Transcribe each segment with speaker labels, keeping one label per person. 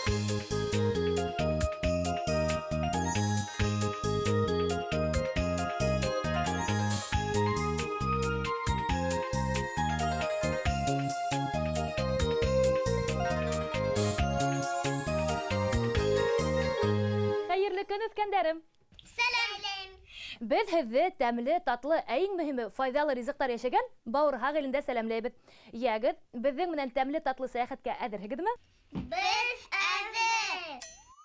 Speaker 1: Хәерле көн үткәндәрем.
Speaker 2: Сәлем.
Speaker 1: Без һеҙҙе тәмле, татлы, ә иң мөһиме файҙалы ризыҡтар йәшәгән Бауырһаҡ илендә сәләмләйбеҙ. Ягеҙ, беҙҙең менән тәмле, татлы сәйәхәткә әҙерһегеҙме?
Speaker 2: Без әҙер.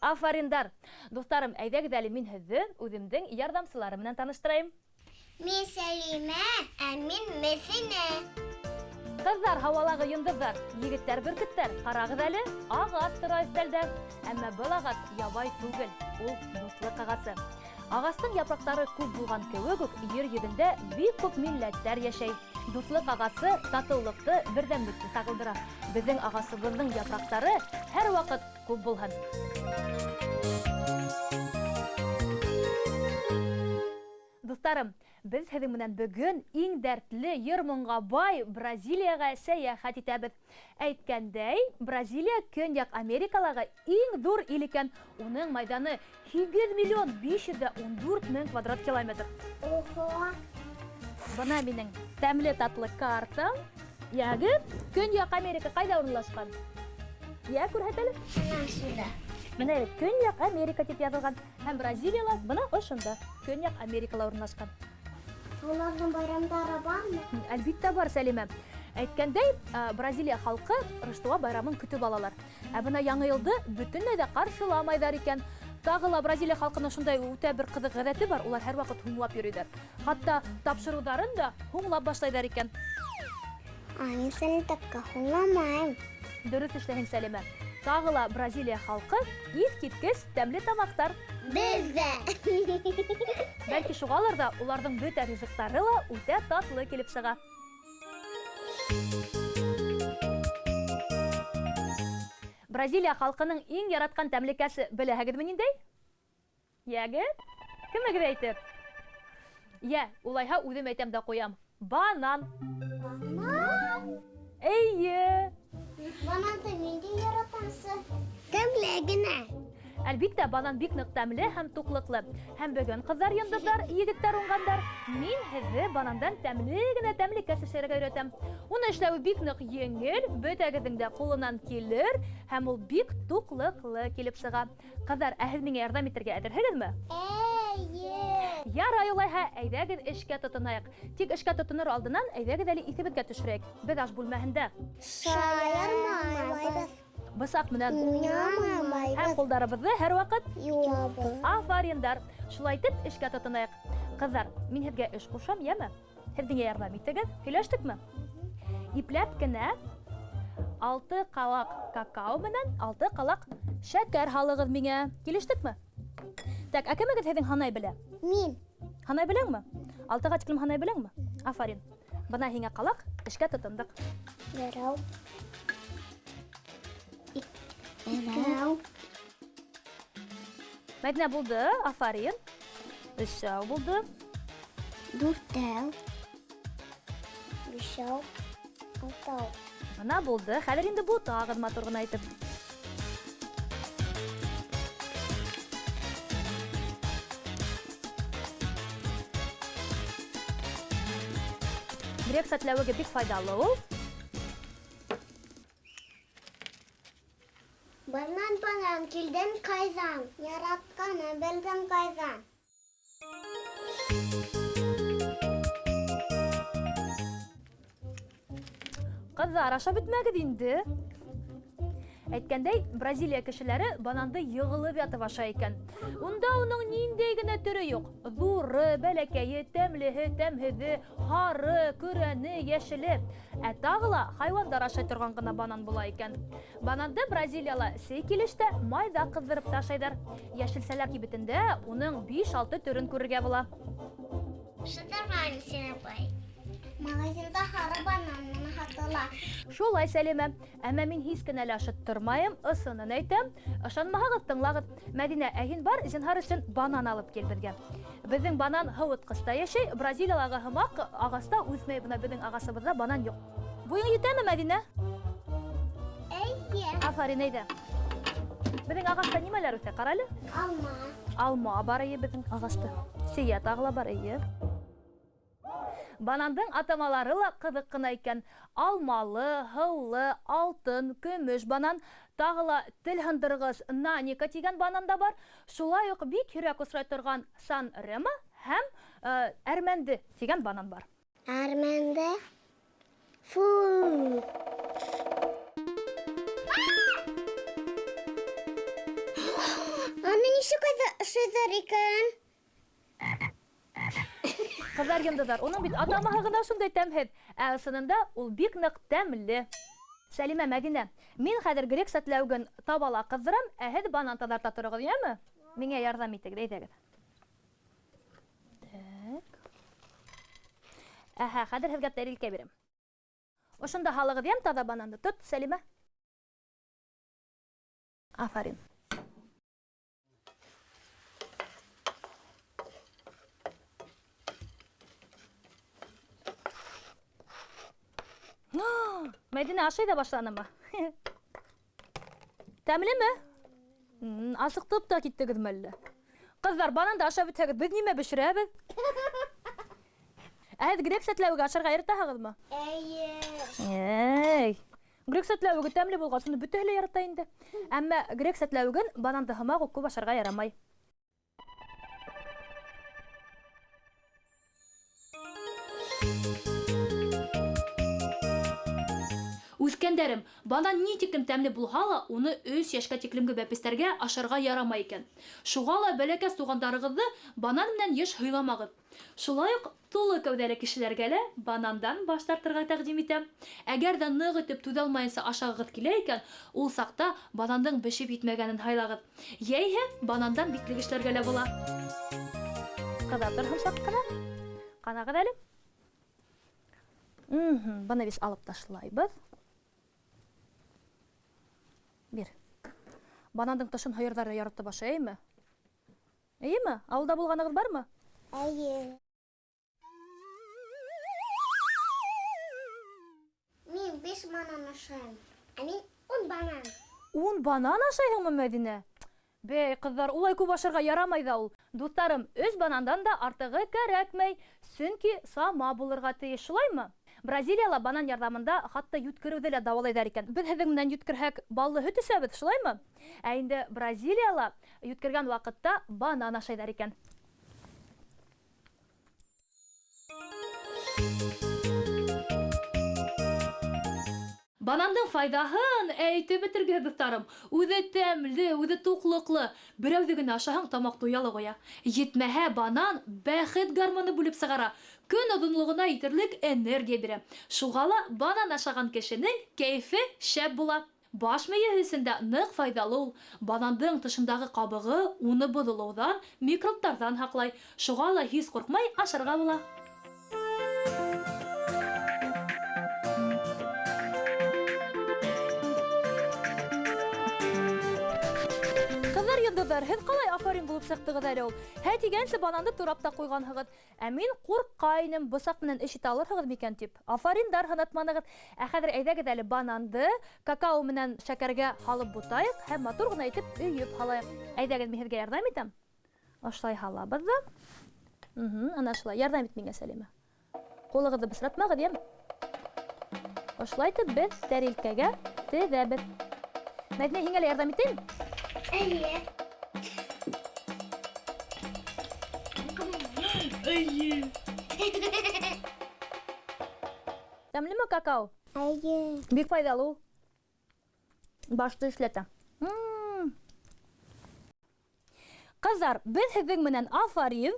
Speaker 1: Афариндар. Дуҫтарым, әйҙәгеҙ әле мин һеҙҙе үҙемдең ярҙамсылары менән таныштырайым.
Speaker 2: Мин Сәлимә, ә мин Мәсинә.
Speaker 1: Ҡыҙҙар һауалағы йондоҙҙар, егеттәр бөркөттәр, ҡарағыҙ әле, ағас тора өҫтәлдә. Әммә был ағас ябай түгел, ул дуҫлыҡ ағасы. Ағастың япраҡтары күп булған кеүек үк ер йөҙөндә бик күп милләттәр йәшәй. Дуҫлыҡ ағасы татыулыҡты, берҙәмлекте сағылдыра. Беҙҙең ағасыбыҙҙың япраҡтары һәр ваҡыт күп булһын. Дуҫтарым, без һеҙҙең менән бөгөн иң дәртле, йыр-моңға бай Бразилияға сәйәхәт итәбеҙ. Әйткәндәй, Бразилия Көньяҡ Америкалағы иң ҙур ил икән. Уның майҙаны 8,514,000 квадрат километр.
Speaker 2: Ого.
Speaker 1: Бына минең тәмле татлы картам. Ягеҙ, Көньяҡ Америка ҡайҙа урынлашҡан? Йә, күрһәт әле.
Speaker 2: Сюда.
Speaker 1: Менә Көньяҡ Америка тип яҙылған. Һәм Бразилияла бына ошонда, Көньяҡ Америкала урынлашҡан.
Speaker 2: Уларҙың байрамдары бармы?
Speaker 1: Әлбиттә бар, Сәлимә. Әйткәндәй, Бразилия халҡы Рождество байрамын көтөп алалар. Ә бына яңы йылды бөтөнләй дә ҡаршыламайҙар икән. Тағы ла Бразилия халҡының шундай үтә бер ҡыҙыҡ ғәҙәте бар, улар һәр ваҡыт һуңлап йөрөйҙәр. Хатта тапшырыуҙарын да һуңлап башлайҙар икән.
Speaker 2: Мин сәлем тапҡа һуңламайым.
Speaker 1: Дөрөҫ эшләһең, Сәлимә. Тағы ла Бразилия халҡы иҫ киткес тәмле тамаҡтар.
Speaker 2: Без дә.
Speaker 1: Бәлки шуғалыр да уларҙың бөтә ризыҡтары ла үтә татлы килеп сыға. Бразилия халҡының иң яратҡан тәмлекәсе беләһегеҙме ниндәй? Йәгеҙ, кемегеҙ әйтер? Йә, улайһа үҙем әйтәм дә ҡуям. Банан.
Speaker 2: Банан.
Speaker 1: Эйе.
Speaker 2: Бананды ниндәй яратамсы? Тәмле генә.
Speaker 1: Әлбиттә, банан бик ныҡ тәмле һәм туҡлыҡлы. Һәм бөгөн ҡыҙҙар, йондоҙҙар, егеттәр уңғандар, мин һеҙҙе банандан тәмле генә тәмлекәс эшләргә өйрәтәм. Уны эшләүе бик ныҡ еңел, бөтәгеҙҙең дә ҡулынан килер, һәм ул бик туҡлыҡлы килеп сыға. Ҡыҙҙар, ә һеҙ миңә ярҙам итергә әҙерһегеҙме?
Speaker 2: Эйе.
Speaker 1: Ярай, улайһа, әйҙәгеҙ эшкә тотонайыҡ. Тик эшкә тотонор алдынан әйҙәгеҙ әле иҫебеҙгә төшөрәйек. Беҙ аш бүлмәһендә
Speaker 2: Шаярмайбыҙ.
Speaker 1: бысаҡ менән һәм
Speaker 2: Уйнамайбыҙ.
Speaker 1: ҡулдарыбыҙҙы һәр ваҡыт
Speaker 2: Юабыҙ.
Speaker 1: афариндар. Шулай итеп эшкә тотонайыҡ. Ҡыҙҙар, мин һеҙгә эш ҡушам, йәме? Һеҙ миңә ярҙам итегеҙ. Һөйләштекме? Ипләп кенә 6 ҡалаҡ какао менән 6 ҡалаҡ шәкәр һалығыҙ миңә. Килештекме? Так, ә кемегеҙ һеҙҙең һанай белә?
Speaker 2: Мин.
Speaker 1: Һанай беләңме? 6-ға тиклем һанай беләңме? Афарин. Бына һиңә ҡалаҡ, эшкә тотондоҡ.
Speaker 2: Берәү. Икәү.
Speaker 1: Мәҙинә булды, афарин. 3 булды.
Speaker 2: 4. 5. 6.
Speaker 1: Бына булды. Хәҙер инде бу тағыҙ матур ғына итеп. Бирек сәтләүеге бик файдалы ул.
Speaker 2: Банан килдем ҡайҙан? Яратҡаны белдем ҡайҙан?
Speaker 1: Ҡыҙҙар, ашап бөтмәгеҙ инде. Әйткәндәй, Бразилия кешеләре бананды йығылып ятып ашай икән. Унда уның ниндәй генә төрө юҡ. Ҙуры, бәләкәйе, тәмлеһе, тәмһеҙе, һары, көрәне, йәшеле. Ә тағы ла хайуандар ашай торған ғына банан була икән. Бананды Бразилияла сей килештә майҙа ҡыҙҙырып та ашайҙар. Йәшелсәләр кибетендә уның 5-6 төрөн күрергә була.
Speaker 2: Шытырған сен апай. Магазинда һары бананын һатыла.
Speaker 1: Шулай, Сәлимә. Әммә мин һис кенә лә шыттырмайым, ысынын әйтәм. Ышанмаһағыҙ, тыңлағыҙ. Мәҙинә, ә һин бар, зинһар өсөн банан алып кил беҙгә. Беҙҙең банан һыуытҡыста йәшәй, Бразилиялағы һымаҡ ағаста үҫмәй, бына беҙҙең ағасыбыҙҙа банан юҡ. Буйың етәме, Мәҙинә?
Speaker 2: Эйе.
Speaker 1: Афарин, әйҙә. Безнең агаста нимәләр үсә? Каралы?
Speaker 2: Alma.
Speaker 1: Алма бар ие безнең агаста. Сия тагыла бар ие. Банандың атамалары ла кызык кына икән. Алмалы, һыллы, алтын, көмеш банан, тагыла тел һындыргыс наника дигән банан да бар. Шулай ук бик йөрәк осрай торган Сан Рема һәм әрмәнде дигән банан бар.
Speaker 2: Armanda. Fu. Anne nişi kızar iken?
Speaker 1: Кызлар йомдылар. Уның бит атамаһы гына шундай тәмһез. Ә ысынында ул бик нык тәмле. Сәлимә, Мәдинә, мин хәзер грек сәтләүген табала кыздырам, ә һез банан тазарта торыгыз, яме? Миңа ярдәм итегез, әйдәгез. Так. Әһә, хәзер һезгә тәрилкә бирәм. Ошонда халыгыз ям таза бананды. Тот, Сәлимә. Афарин. Мәдинә ашый да башланымы? Тәмлеме? Асыктып та киттегез мәллә. Кызлар, бананды ашап бетсәгез, без нимә бешерәбез? Әһез грек сәтләвеге ашарга яратаһығыҙмы? Эй! Грек сәтләвеге тәмле булгасын бөтәһе лә ярата инде. Әммә грек сәтләвеген бананды һымак ук күп ашарга ярамай. Үскәндәрем, банан ни тиклем тәмле булһа ла, уны 3 яшькә тиклемге бәпестәргә ашарга ярамай икән. Шуға ла бәләкәс тугандарыгызны банан белән еш һыйламагыз. Шулай ук тулы кәүдәле кешеләргә лә банандан баш тартырга тәкъдим итәм. Әгәр дә нык итеп түзә алмаенча ашагыз килә икән, ул сакта банандың бешеп итмәгәнен һайлагыз. Яисә банандан биклек эшләргә лә була. Кадәр һәмсак кына. Канагыз әле. Баны без алып ташлайбыз. Бир. Банандың тышын һыйырдары яратып ашаймы? Әйеме? Авылда булганыгыз бармы?
Speaker 2: Әйе. Мин 5 банан ашайм. Ә мин 10 банан.
Speaker 1: 10 банан ашайһыңмы, Мәдинә? Бәй, кызлар, улай күп ашарга ярамай да ул. Дусларым, 3 банандан да артыгы кәрәкмәй, сөнки сама булырга тиеш, шулаймы? Бразилияла банан ярдәмендә хатта юткерүҙе лә дауалайҙар икән. Без һеҙҙең менән юткерһәк, баллы һөт эсәбеҙ, шулаймы? Ә инде Бразилияла юткергән ваҡытта банан ашайҙар икән. Банандың файдаһын әйтеп бетергә дуҫтарым. Үҙе тәмле, үҙе туҡлыҡлы. Берәүҙе генә ашаһаң, тамаҡ туялы ҡуя. Етмәһә, банан бәхет гармоны бүлеп сығара. Көн оҙонлоғона етерлек энергия бирә. Шуға ла банан ашаған кешенең кәйфе шәп була. Баш мейе өсөндә ныҡ файдалы ул. Банандың тышындағы ҡабығы уны боҙолоуҙан, микробтарҙан һаҡлай. Шуға ла һис ҡурҡмай ашарға була. Һеҙ ҡалай афарин булып сыҡтығыҙ әле ул? Һә тигәнсе бананды турап та ҡуйғанһығыҙ. Ә мин ҡурҡҡайным, бысаҡ менән эш итә алырһығыҙ микән тип. Афариндар һынатманығыҙ. Ә хәҙер әйҙәгеҙ әле бананды какао менән шәкәргә һалып бутайыҡ һәм матур ғына итеп өйөп һалайыҡ. Әйҙәгеҙ, мин һеҙгә ярҙам итәм. Ошолай һалабыҙ ҙа. Ана шулай. Ярҙам ит миңә, Сәлимә. Ҡулығыҙҙы бысратмағыҙ, йәме. Ошолай итеп беҙ тәрилкәгә теҙәбеҙ. Мәҙинә, һиңә лә ярҙам итәйем?
Speaker 2: Әйе.
Speaker 1: Тәмлеме какао?
Speaker 2: Әйе.
Speaker 1: Бик файдалы ул. Башты эшләтә. Ҡыҙҙар, беҙ һеҙҙең менән афарин.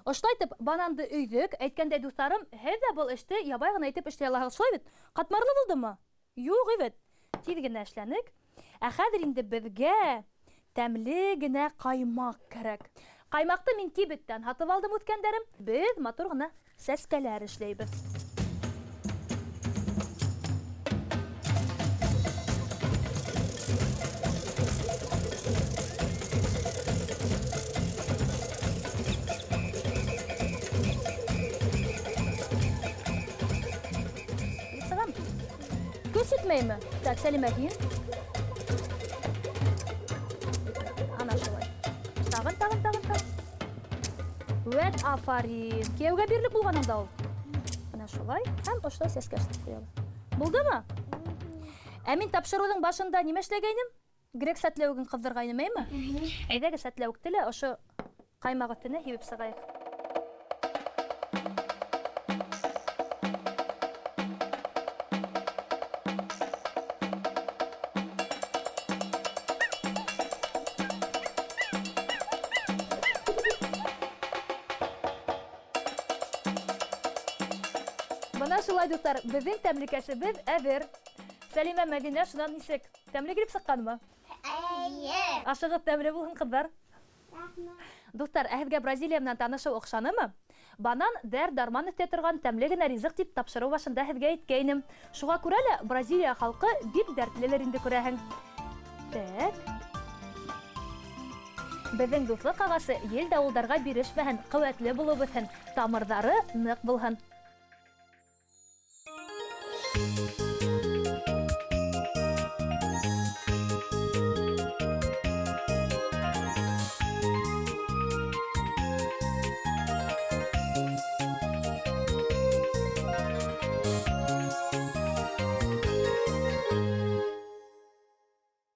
Speaker 1: Ошолай итеп бананды өйҙөк. Әйткәндәй, дуҫтарым, һеҙ ҙә был эште ябай ғына итеп эшләй алаһығыҙ. Шулай бит? Ҡатмарлы булдымы? Юҡ, ивет. Тиҙ генә эшләнек. Ә хәҙер инде беҙгә тәмле генә ҡаймаҡ кәрәк. Ҡаймаҡты мин кибеттән һатып алдым, үткәндәрем. Беҙ матур ғына сәскәләр эшләйбеҙ. Сығам. Көс итмәйме? Так, Сәлимә, һин. Рәхмәт, афарин. Кияүгә бирлек булганыңда ул. Ана шулай, һәм оштай сәскә куябыз. Булдымы? Ә мин тапшырудың башында нимә эшләгәйнем? Грек сәтләвеген кыздыргайным, әйме? Әйдәге сәтләвекте лә ошо каймак өстенә һибеп сыгайык. Бана шулай дуслар, безнең тәмлекәшебез әзер. Сәлимә, Мәдинә, шунан нисек? Тәмле килеп сыкканмы?
Speaker 2: Әйе.
Speaker 1: Ашыгып тәмле булһын, кызлар. Дуслар, әһезгә Бразилия менән танышыу оҡшанымы? Банан дәр-дарман итә торган тәмле генә ризыҡ дип тапшырыу башында һеҙгә әйткәйнем. Шуға күрә лә Бразилия халҡы бик дәртлелер инде, күрәһең. Так. Беҙҙең дуҫлыҡ ағасы ел дауылдарға бирешмәһен, ҡеүәтле булып үҫһен, тамырҙары ныҡ булһын.